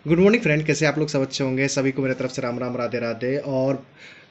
Good morning friend, कैसे आप लोग सब अच्छे होंगे। सभी को मेरे तरफ से राम राम राधे राधे। और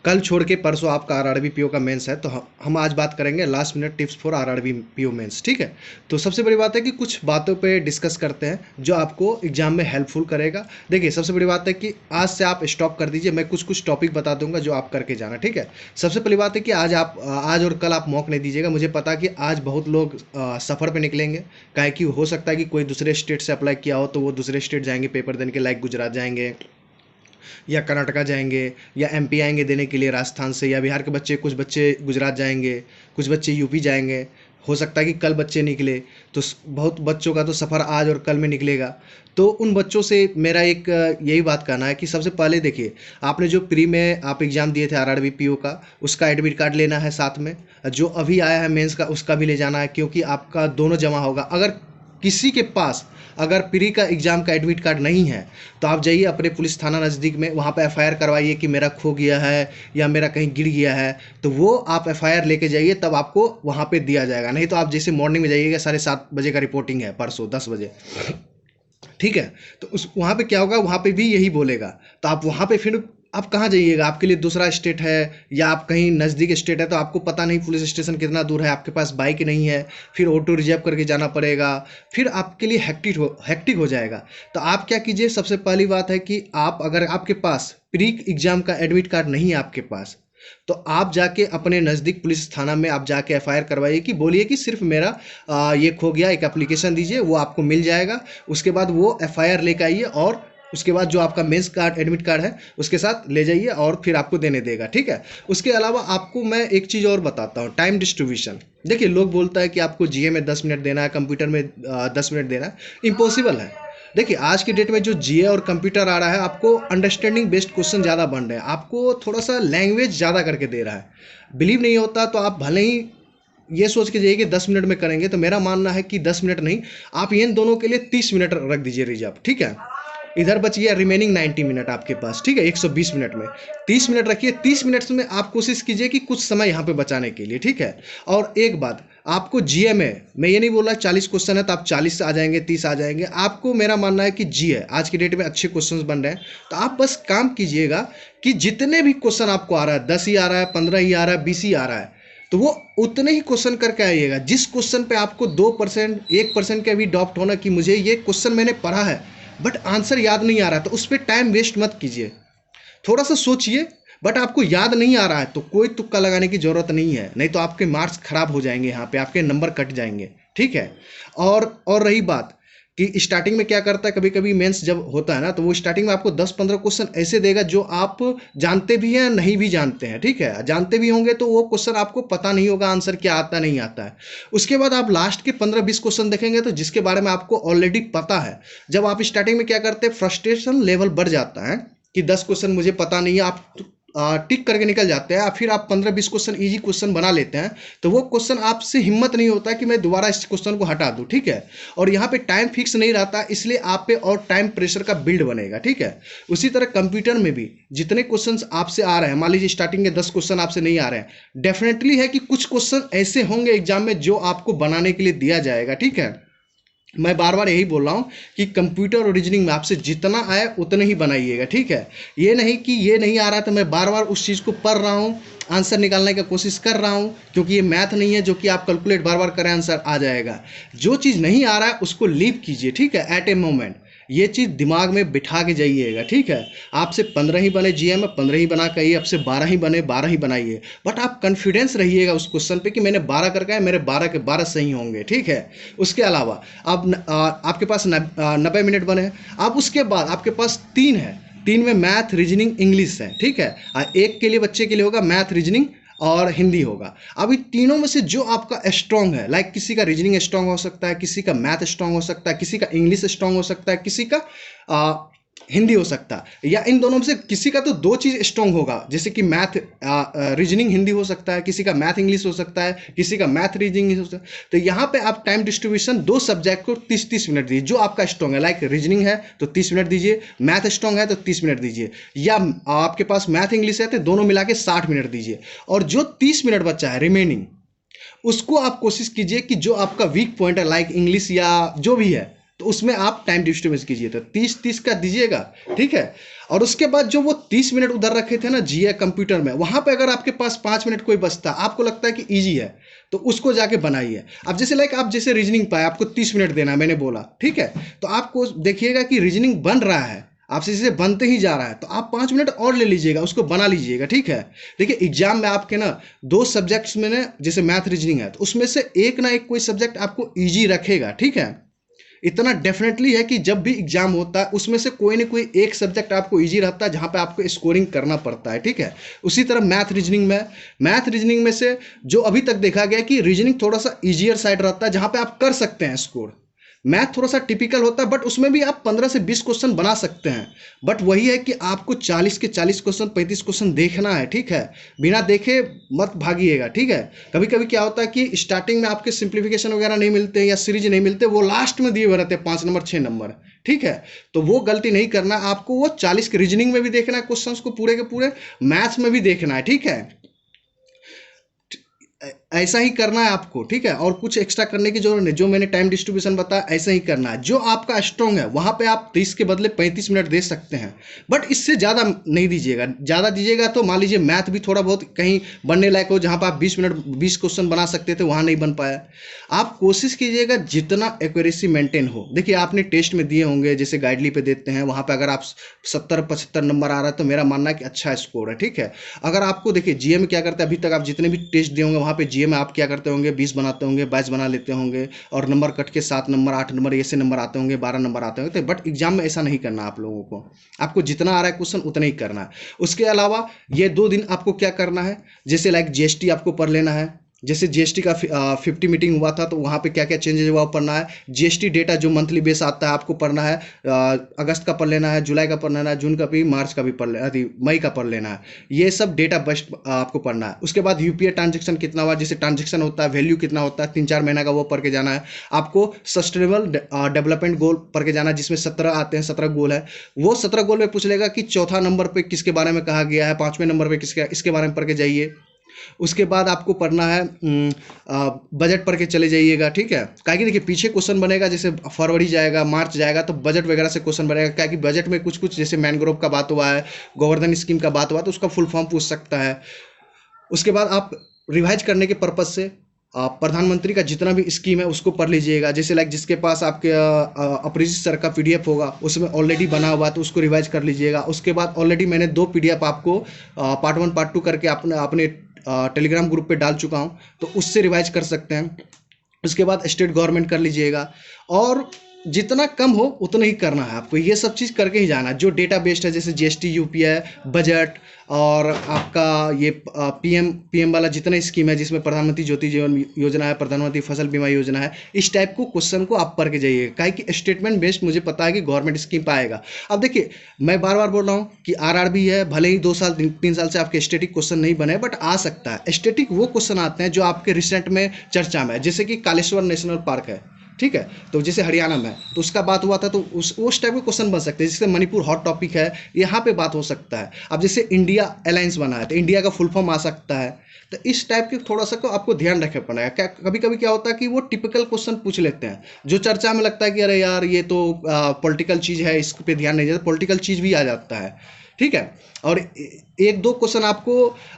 कल छोड़ के परसों आपका आरआरबी पीओ का मेंस है, तो हम आज बात करेंगे last minute tips for RRB PO mains. ठीक है, तो सबसे बड़ी बात है कि कुछ बातों पे डिस्कस करते हैं जो आपको एग्जाम में हेल्पफुल करेगा। देखिए, सबसे बड़ी बात है कि आज से आप स्टॉप कर दीजिए, मैं कुछ कुछ टॉपिक बता दूंगा जो आप करके जाना। ठीक है, सबसे पहली बात है कि आज और कल आप मौका नहीं दीजिएगा। मुझे पता है कि आज बहुत लोग सफ़र पे निकलेंगे, काहे कि हो सकता है कि कोई दूसरे स्टेट से अप्लाई किया हो तो वो दूसरे स्टेट जाएंगे पेपर देने के, लाइक गुजरात जाएंगे या कर्नाटका जाएंगे या एमपी आएंगे देने के लिए राजस्थान से, या बिहार के बच्चे, कुछ बच्चे गुजरात जाएंगे, कुछ बच्चे यूपी जाएंगे। हो सकता है कि कल बच्चे निकले, तो बहुत बच्चों का तो सफ़र आज और कल में निकलेगा। तो उन बच्चों से मेरा एक यही बात कहना है कि सबसे पहले देखिए, आपने जो प्री में आप एग्ज़ाम दिए थे आरआरबी पीओ का, उसका एडमिट कार्ड लेना है साथ में। जो अभी आया है मेंस का, उसका भी ले जाना है, क्योंकि आपका दोनों जमा होगा। अगर किसी के पास अगर प्री का एग्ज़ाम का एडमिट कार्ड नहीं है तो आप जाइए अपने पुलिस थाना नज़दीक में, वहाँ पे एफआईआर करवाइए कि मेरा खो गया है या मेरा कहीं गिर गया है। तो वो आप एफआईआर लेके जाइए, तब आपको वहाँ पे दिया जाएगा। नहीं तो आप जैसे मॉर्निंग में जाइएगा, 7:30 बजे का रिपोर्टिंग है, परसों 10 बजे। ठीक है, तो उस वहाँ पे क्या होगा, वहाँ पे भी यही बोलेगा। तो आप वहाँ पे फिर आप कहाँ जाइएगा, आपके लिए दूसरा स्टेट है या आप कहीं नज़दीक स्टेट है, तो आपको पता नहीं पुलिस स्टेशन कितना दूर है, आपके पास बाइक नहीं है, फिर ऑटो रिजर्व करके जाना पड़ेगा, फिर आपके लिए हेक्टिक हो जाएगा। तो आप क्या कीजिए, सबसे पहली बात है कि आप, अगर आपके पास प्री एग्जाम का एडमिट कार्ड नहीं है आपके पास, तो आप जाके अपने नज़दीक पुलिस थाना में आप जाके एफआईआर करवाइए कि बोलिए कि सिर्फ मेरा ये खो गया, एक एप्लीकेशन दीजिए, वो आपको मिल जाएगा। उसके बाद वो एफआईआर लेके आइए और उसके बाद जो आपका मेंस कार्ड एडमिट कार्ड है उसके साथ ले जाइए और फिर आपको देने देगा। ठीक है, उसके अलावा आपको मैं एक चीज़ और बताता हूँ, टाइम डिस्ट्रीब्यूशन। देखिए, लोग बोलता है कि आपको जीए में 10 मिनट देना है, कंप्यूटर में 10 मिनट देना है। इम्पॉसिबल है। देखिए, आज की डेट में जो जीए और कंप्यूटर आ रहा है, आपको अंडरस्टैंडिंग बेस्ड क्वेश्चन ज़्यादा बन रहे हैं, आपको थोड़ा सा लैंग्वेज ज़्यादा करके दे रहा है। बिलीव नहीं होता तो आप भले ही ये सोच के जाइए कि 10 मिनट में करेंगे, तो मेरा मानना है कि 10 मिनट नहीं, आप इन दोनों के लिए 30 मिनट रख दीजिए रिजर्व। ठीक है, इधर बच गया रिमेनिंग 90 मिनट आपके पास। ठीक है, 120 मिनट में 30 मिनट रखिए। 30 मिनट में आप कोशिश कीजिए कि कुछ समय यहाँ पे बचाने के लिए। ठीक है, और एक बात, आपको जीए में, मैं ये नहीं बोल रहा 40 क्वेश्चन है तो आप 40 आ जाएंगे, 30 आ जाएंगे। आपको, मेरा मानना है कि जीए आज की डेट में अच्छे क्वेश्चंस बन रहे हैं, तो आप बस काम कीजिएगा कि जितने भी क्वेश्चन आपको आ रहा है, 10 ही आ रहा है, 15 ही आ रहा है, 20 ही आ रहा है, तो वो उतने ही क्वेश्चन करके आइएगा। जिस क्वेश्चन पे आपको 2% 1% का भी डाउट होना कि मुझे ये क्वेश्चन मैंने पढ़ा है बट आंसर याद नहीं आ रहा, तो उस पर टाइम वेस्ट मत कीजिए। थोड़ा सा सोचिए, बट आपको याद नहीं आ रहा है तो कोई तुक्का लगाने की ज़रूरत नहीं है, नहीं तो आपके मार्क्स खराब हो जाएंगे, यहाँ पे आपके नंबर कट जाएंगे। ठीक है, और रही बात कि स्टार्टिंग में क्या करता है, कभी कभी मेंस जब होता है ना, तो वो स्टार्टिंग में आपको 10-15 क्वेश्चन ऐसे देगा जो आप जानते भी हैं नहीं भी जानते हैं। ठीक है, जानते भी होंगे तो वो क्वेश्चन आपको पता नहीं होगा आंसर क्या आता नहीं आता है। उसके बाद आप लास्ट के 15-20 क्वेश्चन देखेंगे तो जिसके बारे में आपको ऑलरेडी पता है। जब आप स्टार्टिंग में क्या करते हैं, फ्रस्ट्रेशन लेवल बढ़ जाता है कि 10 क्वेश्चन मुझे पता नहीं है, आप टिक करके निकल जाते हैं, फिर आप 15-20 क्वेश्चन इजी क्वेश्चन बना लेते हैं, तो वो क्वेश्चन आपसे हिम्मत नहीं होता कि मैं दोबारा इस क्वेश्चन को हटा दूं। ठीक है, और यहाँ पे टाइम फिक्स नहीं रहता, इसलिए आप पे और टाइम प्रेशर का बिल्ड बनेगा। ठीक है, उसी तरह कंप्यूटर में भी जितने क्वेश्चंस आपसे आ रहे हैं, मान लीजिए स्टार्टिंग के 10 क्वेश्चन आपसे नहीं आ रहे हैं, डेफिनेटली है कि कुछ क्वेश्चन ऐसे होंगे एग्जाम में जो आपको बनाने के लिए दिया जाएगा। ठीक है, मैं बार बार यही बोल रहा हूँ कि कंप्यूटर और रीजनिंग में आपसे जितना आए उतने ही बनाइएगा। ठीक है, ये नहीं कि ये नहीं आ रहा तो मैं बार बार उस चीज़ को पढ़ रहा हूँ, आंसर निकालने की कोशिश कर रहा हूँ, क्योंकि ये मैथ नहीं है जो कि आप कैलकुलेट बार बार करें आंसर आ जाएगा। जो चीज़ नहीं आ रहा है उसको लीव कीजिए। ठीक है, एट ए मोमेंट ये चीज़ दिमाग में बिठा के जाइएगा। ठीक है, आपसे 15 ही बने जीएम में 15 ही बना के आइए, आपसे 12 ही बने 12 ही बनाइए, बट आप कॉन्फिडेंस रहिएगा उस क्वेश्चन पे कि मैंने 12 करके आए, मेरे 12 के 12 सही होंगे। ठीक है, उसके अलावा आपके पास 90 मिनट बने हैं, आप उसके बाद आपके पास 3 है, 3 में मैथ रीजनिंग इंग्लिश है। ठीक है, एक के लिए बच्चे के लिए होगा मैथ रीजनिंग और हिंदी होगा। अभी तीनों में से जो आपका स्ट्रांग है, लाइक किसी का रीजनिंग स्ट्रांग हो सकता है, किसी का मैथ स्ट्रांग हो सकता है, किसी का इंग्लिश स्ट्रांग हो सकता है, किसी का हिंदी हो सकता है, या इन दोनों में से किसी का तो दो चीज़ स्ट्रांग होगा, जैसे कि मैथ रीजनिंग हिंदी हो सकता है, किसी का मैथ इंग्लिश हो सकता है, किसी का मैथ रीजनिंग हो सकता है। तो यहाँ पे आप टाइम डिस्ट्रीब्यूशन दो सब्जेक्ट को 30-30 मिनट दीजिए। जो आपका स्ट्रांग है, लाइक रीजनिंग है तो 30 मिनट दीजिए, मैथ स्ट्रांग है तो 30 मिनट दीजिए, या आपके पास मैथ इंग्लिश है तो दोनों मिला के 60 मिनट दीजिए। और जो 30 मिनट बचा है रिमेनिंग, उसको आप कोशिश कीजिए कि जो आपका वीक पॉइंट है, लाइक इंग्लिश या जो भी है, तो उसमें आप टाइम डिस्टर्बेंस कीजिए, तो 30-30 का दीजिएगा, ठीक है। और उसके बाद जो वो 30 मिनट उधर रखे थे ना जीए कंप्यूटर में, वहां पे अगर आपके पास 5 मिनट कोई बचता, आपको लगता है कि इजी है, तो उसको जाके बनाइए। अब जैसे लाइक आप जैसे रीजनिंग पाए, आपको 30 मिनट देना है, मैंने बोला, ठीक है। तो आपको देखिएगा कि रीजनिंग बन रहा है, आपसे जैसे बनते ही जा रहा है, तो आप 5 मिनट और ले लीजिएगा, उसको बना लीजिएगा, ठीक है। देखिए एग्जाम में आपके ना 2 सब्जेक्ट्स में ना, जैसे मैथ रीजनिंग है, तो उसमें से एक ना एक कोई सब्जेक्ट आपको ईजी रखेगा, ठीक है। इतना डेफिनेटली है कि जब भी एग्जाम होता है उसमें से कोई ना कोई एक सब्जेक्ट आपको इजी रहता है जहां पे आपको स्कोरिंग करना पड़ता है, ठीक है। उसी तरह मैथ रीजनिंग में से जो अभी तक देखा गया कि रीजनिंग थोड़ा सा इजियर साइड रहता है, जहां पे आप कर सकते हैं स्कोर। मैथ थोड़ा सा टिपिकल होता है, बट उसमें भी आप 15 से 20 क्वेश्चन बना सकते हैं। बट वही है कि आपको 40 के 40 क्वेश्चन, 35 क्वेश्चन देखना है, ठीक है। बिना देखे मत भागिएगा, ठीक है। कभी कभी क्या होता है कि स्टार्टिंग में आपके सिंप्लीफिकेशन वगैरह नहीं मिलते या सीरीज नहीं मिलते, वो लास्ट में दिए हुए रहते हैं 5 नंबर 6 नंबर, ठीक है। तो वो गलती नहीं करना आपको, वो 40 के रीजनिंग में भी देखना है क्वेश्चन को पूरे के पूरे, मैथ्स में भी देखना है, ठीक है। ऐसा ही करना है आपको, ठीक है। और कुछ एक्स्ट्रा करने की जरूरत नहीं, जो मैंने टाइम डिस्ट्रीब्यूशन बताया ऐसा ही करना है। जो आपका स्ट्रॉन्ग है वहां पे आप 30 के बदले 35 मिनट दे सकते हैं, बट इससे ज़्यादा नहीं दीजिएगा। ज़्यादा दीजिएगा तो मान लीजिए मैथ भी थोड़ा बहुत कहीं बनने लायक हो, जहां पर आप 20 मिनट 20 क्वेश्चन बना सकते थे, वहां नहीं बन पाया। आप कोशिश कीजिएगा जितना एक्यूरेसी मेंटेन हो। देखिए आपने टेस्ट में दिए होंगे, जैसे गाइडली पे देते हैं, वहां पे अगर आप 70-75 नंबर आ रहा है तो मेरा मानना है कि अच्छा स्कोर है, ठीक है। अगर आपको देखिए जीए में क्या करते हैं, अभी तक आप जितने भी टेस्ट दिए होंगे वहां पे जीए में आप क्या करते होंगे, 20 बनाते होंगे, 22 बना लेते होंगे, और नंबर कट के 7 नंबर 8 नंबर ऐसे नंबर आते होंगे, 12 नंबर आते होंगे। तो बट एग्जाम में ऐसा नहीं करना आप लोगों को, आपको जितना आ रहा है क्वेश्चन उतना ही करना है। उसके अलावा ये 2 दिन आपको क्या करना है, जैसे लाइक जीएसटी आपको पढ़ लेना है। जैसे जीएसटी का 50 मीटिंग हुआ था, तो वहाँ पे क्या क्या चेंजेस हुआ पढ़ना है। जीएसटी डेटा जो मंथली बेस आता है आपको पढ़ना है, अगस्त का पढ़ लेना है, जुलाई का पढ़ लेना है, जून का भी, मार्च का भी पढ़ लेना, मई का पढ़ लेना है। ये सब डेटा बेस्ट आपको पढ़ना है। उसके बाद यूपीआई ट्रांजेक्शन कितना हुआ, जैसे ट्रांजेक्शन होता है, वैल्यू कितना होता है, 3-4 महीना का, वो पढ़ के जाना है। आपको सस्टेनेबल डेवलपमेंट गोल पढ़ के जाना है, जिसमें 17 आते हैं, 17 गोल है। वो 17 गोल में पूछ लेगा कि चौथा नंबर पे किसके बारे में कहा गया है, 5वें नंबर पे किसके, इसके बारे में पढ़ के जाइए। उसके बाद आपको पढ़ना है बजट पढ़ के चले जाइएगा, ठीक है। काहे कि देखिए पीछे क्वेश्चन बनेगा, जैसे फरवरी जाएगा, मार्च जाएगा, तो बजट वगैरह से क्वेश्चन बनेगा। क्या कि बजट में कुछ कुछ जैसे मैनग्रोव का बात हुआ है, गोवर्धन स्कीम का बात हुआ, तो उसका फुल फॉर्म पूछ सकता है। उसके बाद आप रिवाइज करने के पर्पज से आप प्रधानमंत्री का जितना भी स्कीम है उसको पढ़ लीजिएगा। जैसे लाइक जिसके पास आपके अपरिजित सर का पीडीएफ होगा, उसमें ऑलरेडी बना हुआ, तो उसको रिवाइज कर लीजिएगा। उसके बाद ऑलरेडी मैंने 2 पीडीएफ आपको पार्ट 1 पार्ट 2 करके अपने अपने टेलीग्राम ग्रुप पे डाल चुका हूँ, तो उससे रिवाइज कर सकते हैं। उसके बाद स्टेट गवर्नमेंट कर लीजिएगा, और जितना कम हो उतना ही करना है आपको। ये सब चीज़ करके ही जाना है। जो डेटा बेस्ड है, जैसे जीएसटी, यूपीआई, बजट, और आपका ये पीएम वाला जितना स्कीम है, जिसमें प्रधानमंत्री ज्योति जीवन योजना है, प्रधानमंत्री फसल बीमा योजना है, इस टाइप को क्वेश्चन को आप पढ़ के जाइए। काहे कि स्टेटमेंट बेस्ड मुझे पता है कि गवर्नमेंट स्कीम पाएगा। अब देखिए मैं बार बार बोल रहा हूँ कि आरआरबी है, भले ही 2 साल 3 साल से आपके स्टेटिक क्वेश्चन नहीं बने, बट आ सकता है। स्टेटिक वो क्वेश्चन आते हैं जो आपके रिसेंट में चर्चा में है, जैसे कि कालेश्वर नेशनल पार्क है, ठीक है। तो जैसे हरियाणा में, तो उसका बात हुआ था, तो उस टाइप के क्वेश्चन बन सकते हैं। जैसे मणिपुर हॉट टॉपिक है, यहाँ पे बात हो सकता है। अब जैसे इंडिया अलायंस बना है, तो इंडिया का फुल फॉर्म आ सकता है। तो इस टाइप के थोड़ा सा को आपको ध्यान रखना पड़ेगा। क्या कभी कभी क्या होता है कि वो टिपिकल क्वेश्चन पूछ लेते हैं, जो चर्चा में लगता है कि अरे यार ये तो पॉलिटिकल चीज़ है, इस पे ध्यान नहीं जाता, पॉलिटिकल चीज़ भी आ जाता है, ठीक है। और 1-2 क्वेश्चन आपको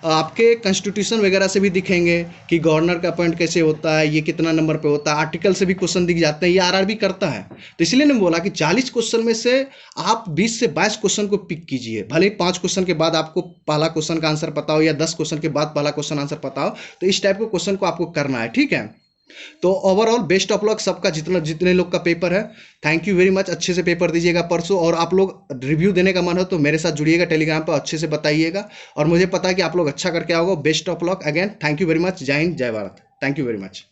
आपके कॉन्स्टिट्यूशन वगैरह से भी दिखेंगे कि गवर्नर का अपॉइंट कैसे होता है, ये कितना नंबर पे होता है, आर्टिकल से भी क्वेश्चन दिख जाते हैं। ये आरआरबी करता है, तो इसलिए मैंने बोला कि 40 क्वेश्चन में से आप 20 से 22 क्वेश्चन को पिक कीजिए। भले ही 5 क्वेश्चन के बाद आपको पहला क्वेश्चन का आंसर पता हो, या 10 क्वेश्चन के बाद पहला क्वेश्चन आंसर पता हो, तो इस टाइप के क्वेश्चन को आपको करना है, ठीक है। तो ओवरऑल बेस्ट ऑफ लक सबका, जितने लोग का पेपर है। Thank you very much. अच्छे से पेपर दीजिएगा परसों, और आप लोग रिव्यू देने का मन हो तो मेरे साथ जुड़िएगा टेलीग्राम पर, अच्छे से बताइएगा, और मुझे पता है कि आप लोग अच्छा करके आओगे। Best of luck again. Thank you very much. जय हिंद, जय Bharat. Thank you very much.